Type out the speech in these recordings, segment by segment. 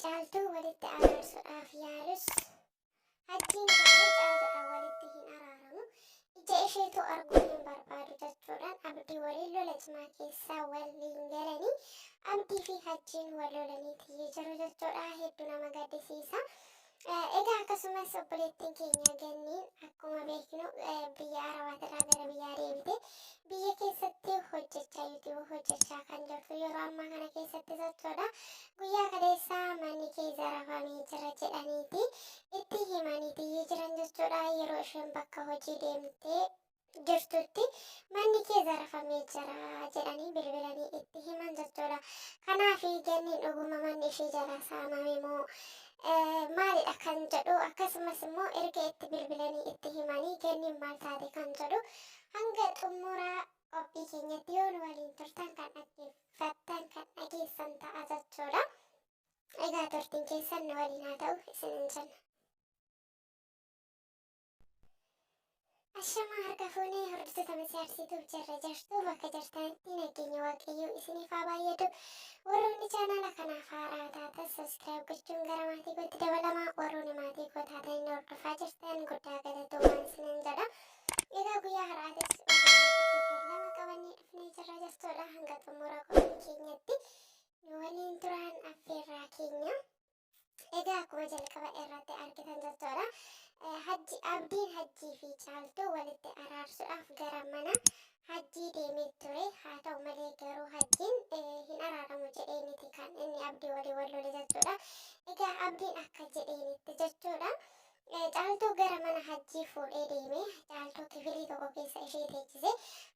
caaltuu walitti araarsuudhaaf yaalus hajjiin garuu caaltuudhaan walitti hin araaramu. Ija isheetu arguu hin barbaadu jechuudhaan abdii waliin lola cimaa keessaa waliin galanii abdii fi hajjiin wal lolanii tiyyee jiru jechuudha. Hedduu nama gaddisiisa. Egaa akkasumas obboleettiin keenya Ganniin akkuma beeknu biyya Arabaatirraa gara biyyaa deebite biyya keessatti hojjechaa yuutuubii hojjechaa kan jirtu yeroo ammaa kana keessatti jechuudha. Guyyaa kaleessaa manni kee zarafamee jira jedhaniiti itti himaniiti jiran jechuudha. Yeroo isheen bakka hojii deemtee jirtutti manni kee zarafamee jira jedhanii bilbilanii itti himan jechuudha. Kanaaf Ganniin dhuguma manni ishee jalaa saamame moo maalidha kan jedhu akkasumas immoo erga itti bilbilanii itti himanii Ganniin maal taate kan jedhu hanga xumuraa qophii keenyatti yoo nu waliin turtan kan dhaggeeffattan kan dhageessan ta'a jechuudha. Egaa turtiin keessan nu waliin haa ta'u isinin jenna. Ashamaa harka fuunee hordoftoota Masiyaarsiituuf jirra jirtu bakka jirtanitti nageenya waaqayyoo isiniif haa baay'atu. Warroonni chaanaala kanaaf haaraa taatan sabiskiraayib gochuun gara maatii kootti dabalamaa. Warroonni maatii koo taatan hordofaa jirtan guddaa galatoomaa isinin jedha. Egaa guyyaa har'aatis odeeffannoo lama qabannee dhufnee jirra jechuudha. Hanga xumura qophii keenyatti nu waliin turan affeerraa keenya. Egaa akkuma jalqaba irratti argitan jechuudha. Abdiin hajjii fi caaltuu walitti araarsuudhaaf gara mana hajjii deemee ture. Haa ta'u malee garuu hajjiin hin araaramu jedheeniiti kan inni abdii walii wal lole jechuudha. Egaa abdiin akka jedheenitti jechuudha. Caaltuu gara mana hajjii fuudhee deemee caaltuu kifilii tokko keessa ishee teechise.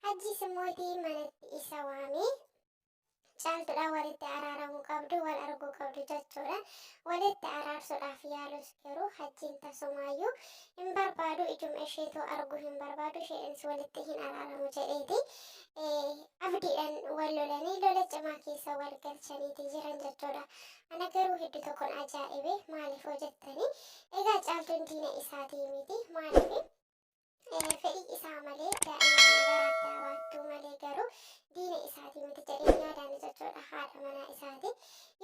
Hajjiis immoo manatti isa waamee caaltuudhaan walitti araaramuu qabdu wal arguu qabdu jechuudha. Walitti araarsuudhaaf yaalus garuu hajjiin tasumaayyuu hin barbaadu. Ijuma isheetu arguu hin barbaadu. Isheenis walitti hin araaramu jedheeti abdiidhaan wal lolanii lola cimaa keessa wal galchaniiti jiran jechuudha. Ana garuu hedduu tokkoon ajaa'ibe maaliif hojjettanii? Egaa caaltuun diina isaatii miti maaliif? Fedhii isaa malee daa'ima garaatti abaattuu malee garuu diina isaatii miti jedhee yaadaan jechuudha. Haadha manaa isaati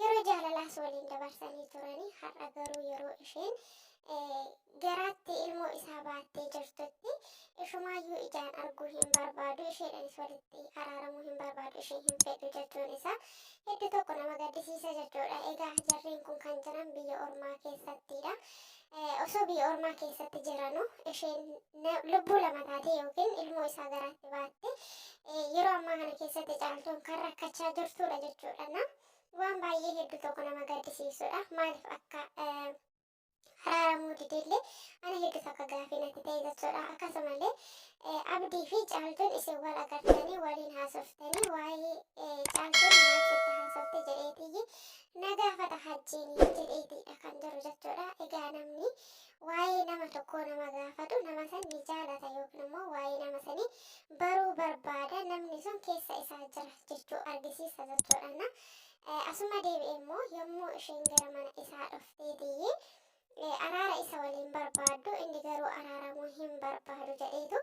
yeroo jaalalaas waliin dabarsanii turanii har'a garuu yeroo isheen garaatti ilmoo isaa baattee jirtutti ishumaayyuu ijaan arguu hin barbaadu. Isheedhanis walitti araaramuu hin barbaadu. Ishee hin fedhu jechuun isaa hedduu tokko nama gaddisiisa jechuudha. Egaa jarreen kun kan jiran biyya ormaa keessattidha. Osoo biyya ormaa keessatti jiranu isheen lubbuu lama taate yookiin ilmoo isaa garaatti baatte yeroo ammaa kana keessatti caaltuun kan rakkachaa jirtudha jechuudha. Waan baay'ee hedduu tokko nama gaddisiisudha. Maaliif akka araaramuu didellee ana hedduu tokko gaafii natti ta'e jechuudha. Akkasumallee abdii fi caaltuun isin wal agartanii waliin haasoftanii waa'ee caaltuun maal sitti haasofte jedheetii na gaafata hajjiin jedheetiidha kan jiru jechuudha. Egaa namni waa'ee nama tokkoo nama gaafatu nama san ni jaalata yookiin immoo waa'ee nama sanii baruu barbaada. Namni sun keessa isaa jira jechuu argisiisa jechuudha. Asuma deebi'ee immoo yommuu isheen gara mana isaa dhufteetii araara isa waliin barbaaddu inni garuu araaramuu hin barbaadu jedheetu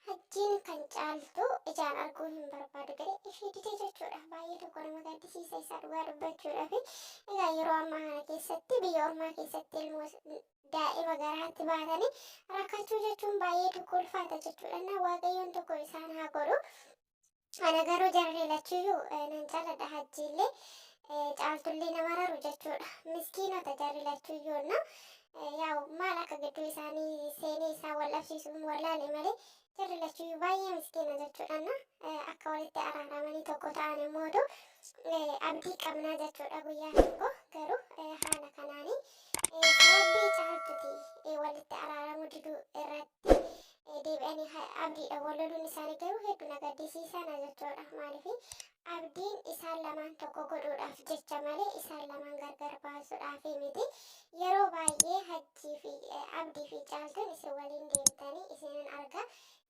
hajjiin kan caaltu ijaan arguu hin barbaadu jedhee ishee dide jechuudha. Baay'ee tokko nama gaddisiisa isaa dhugaa dubbachuudhaaf. Egaa yeroo ammaa kana keessatti biyya ormaa keessatti ilmoo daa'ima garaatti baatanii rakkachuu jechuun baay'ee tokko ulfaata jechuudha. Waaqayyoon tokko isaan haa godhu. Ana garuu jarri lachuyyuu nan jaalladha. Hajjiillee caaltullee nama raru jechuudha. Miskiinota jarri lachuyyuuna yaa'u maal akka gidduu isaanii seenee isaan wal dhabsiisuun wallaale malee jarri lachuyyuu baay'ee miskiina jechuudha. Akka walitti araaramanii tokko ta'an immoo abdii qabnaa jechuudha. Guyyaa tokko garuu haala kanaanii sababii caaltuuti walitti araaramuu diduu irratti deebi'anii abdiidha wal loluun isaanii garuu hedduu na gaddisiisana jechuudha. Maaliif abdiin isaan lamaan tokko godhuudhaaf jecha malee isaan lamaan gargar baasuudhaaf miti. Yeroo baay'ee hajjii fi abdii fi caaltuun isin waliin deemtanii isinin arga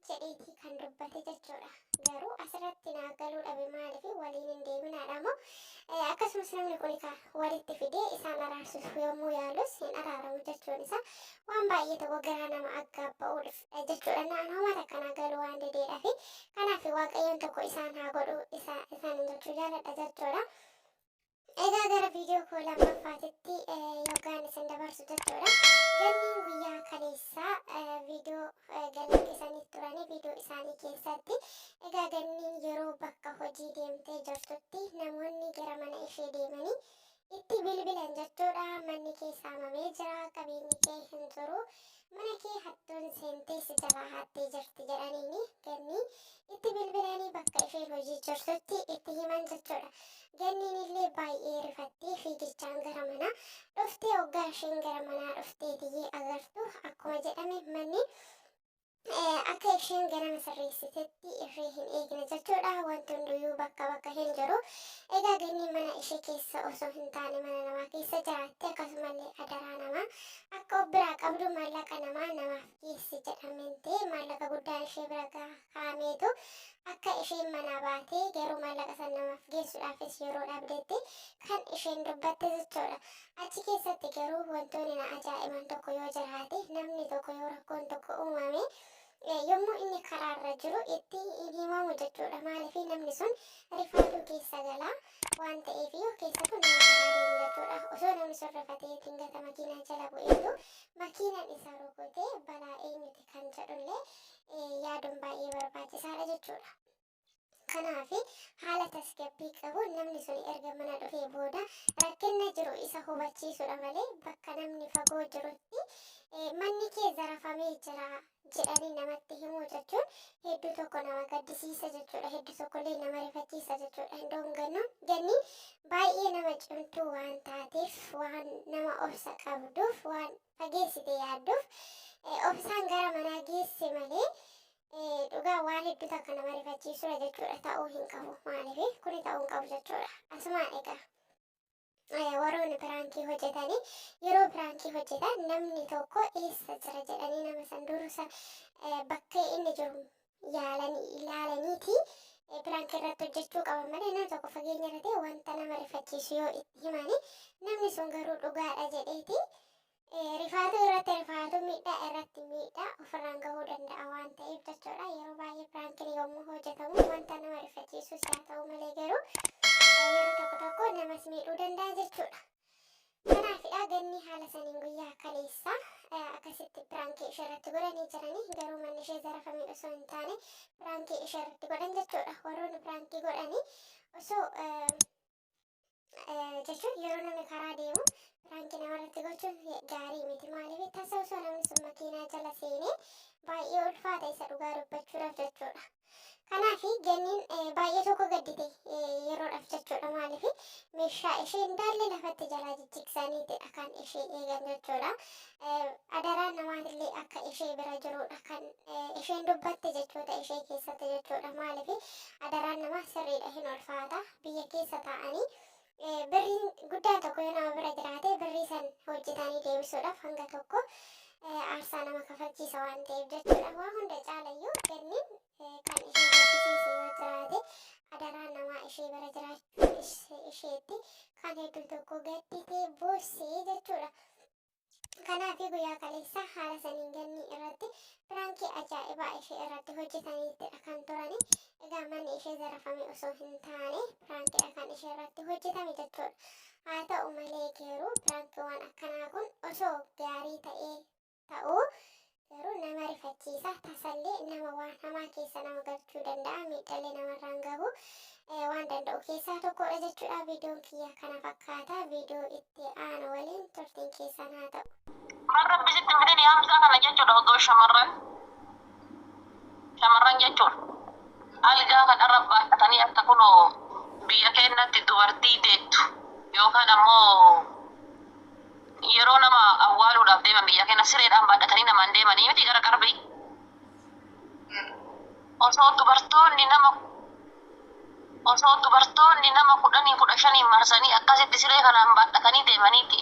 jedheetii kan dubbate jechuudha. Garuu asirratti naa galuu dhabe maaliif waliin hin deeminaadha moo akkasumas namni kun walitti fidee isaan araarsuuf yommuu yaalus hin araaramu jechuun isaa waan baay'ee tokko garaa nama aggaabba'uudhaaf jechuudha. Naannoo takkanaa galuu waan dideedhaaf kanaaf waaqayyoon tokko isaan haa godhu isaan jechuu jaaladha jechuudha. Egaa gara viidiyoo koo lammaffaatitti ishee deemanii itti bilbilan jechuudha. Manni kee saamamee jira, qabeenyi kee hin jiru, mana kee hattuun seentee si jalaa hattee jirti jedhaniini Ganni itti bilbilanii bakka isheen hojii jirtutti itti himan jechuudha. Ganniin illee baay'ee rifattee fiigichaan gara manaa dhuftee hoggaa isheen gara manaa dhufteetiyyee agartu akkuma jedhame manni akka isheen ganama sirreessitetti ishee hin eegne jechuudha. Wanti hunduyyuu bakka hin jiru. Egaa Ganni mana ishee keessa osoo hin taane mana namaa keessa jiraatte akkasumallee adaraa namaa akka of biraa qabdu maallaqa namaa namaaf geessi jedhamtee maallaqa guddaan ishee bira kaa'ameetu akka isheen manaa baatee garuu maallaqa san namaaf geessuudhaafis yeroo dhabdetti kan isheen dubbatte jechuudha. Achi keessatti garuu wantoonni na ajaa'iban tokko yoo jiraate namni tokko yoo rakkoon tokko uumame yommuu inni karaarra jiru itti himamu jechuudha. Maaliif namni sun rifaatu keessa gala waan ta'eef yoo keessa kun nama karaa deemu jechuudha. Osoo namni sun rifatee dingata makiinaa jala bu'eetu makiinaan isa rukutee balaa eenyuti kan jedhullee yaaduun baay'ee barbaachisaadha jechuudha. Kanaaf haala tasgabbii qabu namni sun erga mana dhufee booda rakkinna jiru isa hubachiisudha malee bakka namni fagoo jirutti manni kee zarafamee jira jedhanii namatti himuu jechuun hedduu tokko nama gaddisiisa jechuudha. Hedduu tokkollee nama rifachiisa jechuudha. Ganni baay'ee nama cimtuu waan taateef waan nama obsa qabduuf waan fageessite yaadduuf obsaan gara manaa geesse malee dhugaa waan hedduu takka nama rifachiisudha jechuudha. Ta'uu hin qabu. Maaliif kuni ta'uu hin qabu jechuudha. Asumaan egaa warroonni piraankii hojjetanii yeroo piraankii hojjetan namni tokko eessa jira jedhanii nama san dursa bakka inni jiru ilaalaniiti piraankii irratti hojjechuu qaban malee nama tokko fageenya irra ta'e wanta nama rifachiisu yoo itti himani namni sun garuu dhugaadha jedheeti rifaatu irratti rifaatu miidhaa irratti miidhaa ofirraan gahuu danda'a waan ta'eef jechuudha. Yeroo baay'ee piraankiin yommuu hojjetamu wanta nama rifachiisus haa ta'u malee garuu yeroo tokko namas miidhuu danda'a jechuudha. Kanaafidha Ganni haala saniin guyyaa kaleessa akkasitti piraankii ishee irratti godhanii jiranii garuu manni ishee zarafamee osoo hin taane piraankii ishee irratti godhan jechuudha. Warroonni piraankii godhanii osoo jechuun yeroo namni karaa deemu piraankii namarratti gochuun gaarii miti. Maaliif tasa osoo namni sun makiinaa jala seenee baay'ee ulfaata isa dhugaa dubbachuudhaaf jechuudha. Kanaaf Ganniin baay'ee tokko gaddite yeroodhaaf jechuudha. Maaliif meeshaa ishee indaalle lafatti jalaa jijjigsaniitidha kan ishee eegan jechuudha. Adaraan namaatillee akka ishee bira jirudha kan isheen dubbatte jechoota ishee keessatti jechuudha. Maaliif adaraan namaa sirriidha hin ulfaata. Biyya keessa taa'anii birriin guddaan tokko yoo nama bira jiraate birrii san hojjetanii deebisuudhaaf hanga tokko aarsaa nama kafalchiisa waan ta'eef jechuudha. Waa hunda caalayyuu Ganniin kan ishee gaddisiise yoo jiraate adaraan namaa ishee bira jiraachuu isheetti kan hedduu tokko gadditee boossee jechuudha. Kanaaf guyyaa kaleessa haala saniin Ganni irratti piraankii ajaa'ibaa ishee irratti hojjetaniitidha kan turani. Egaa manni ishee zarafame osoo hin taane piraankiidha kan ishee irratti hojjetame jechuudha. Haa ta'u malee garuu piraankiiwwan akkanaa kun osoo gaarii ta'ee ta'uu garuu nama rifachiisa. Tasallee nama waan hamaa keessa nama galchuu danda'a. Miidhalee namarraan gahu waan danda'u keessaa tokkodha jechuudha. Viidiyoon kiyya kana fakkaata. Viidiyoo itti aanu waliin turtiin keessan haa ta'u. Marra bisitti fidanii haamsaa kana jechuudha otoo shamarran jechuudha. Algaa kan irra baadhatanii akka kunoo biyya keenyatti dubartii deettu yookaan ammoo yeroo nama awwaaluudhaaf deeman biyya keenya sireedhaan baadhatanii namaan deemanii miti gara qarbii. Osoo dubartoonni nama 10-15 marsanii akkasitti siree kanaan baadhatanii deemaniiti.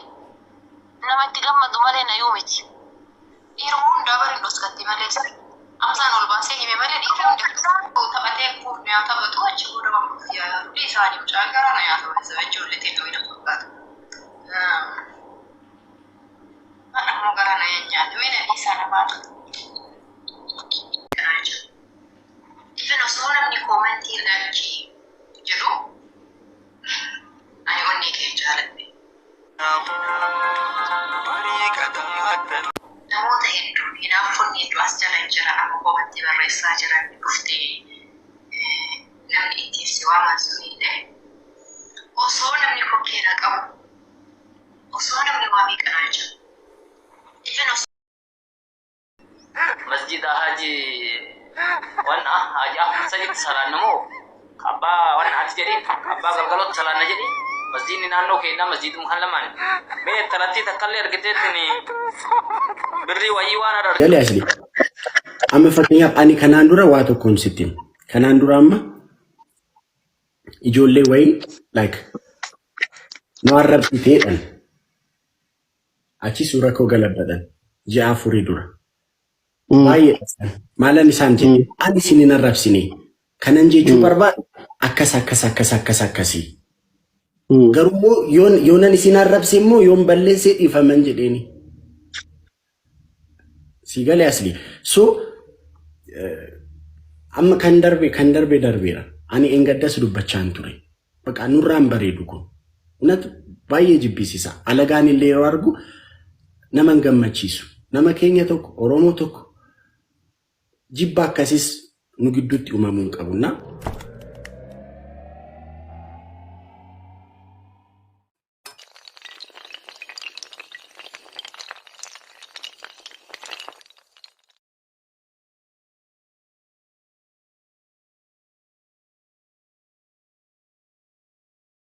Nama itti gammadu malee nayyuu miti. Dhiirummaan dabarin dhuskatti malee siree. Amsaan ol baasee hime malee dhiirri hundi akkasii taphatee kuuf nyaa taphatu achi booda waan yaaduu isaanii mucaan garaa na yaadu isa ijoollee ta'e wayina fakkaata. Mana immoo garaa na nyaatu mina isaa na baata. Ifin osoo namni koomentii ilaalchi jedhu ani onnee kee jaaladhe. Namoota hedduu hinaaffonni hedduu as jala jira akka koomatti barreessaa jiran dhuftee namni ittiin si waaman sunillee osoo namni kokkeera qabu osoo namni waa meeqanaa jiru even masjid haji wana haja sajid salanamo abba wana hati jadi abba galgalot salana jadi masjid ni nano kena masjid muhallaman me tarati takalle ergetetni birri wayiwana Gali asli. Amma fakkeenyaaf ani kanaan dura waa tokkoon sittiin. Kanaan dura amma ijoollee wayii like nu arrabsiteedhan achi suura koo galabbatan ji'a afurii dura. Baay'ee maalan isaan jedhe ani isin hin arrabsine kanan jechuu barbaadu akkasii. Garuu yoonan isin arrabse immoo yoon balleessee dhiifaman jedheeni. Sigale asli. So amma kan darbe darbeera. Ani engaddas dubbachaan ture. Baqa nurraan bareedu kun. Unat baay'ee jibbisiisa. Alagaan illee yeroo argu nama gammachiisu. Nama keenya tokko Oromoo tokko jibba akkasis nu gidduutti uumamuu qabuna.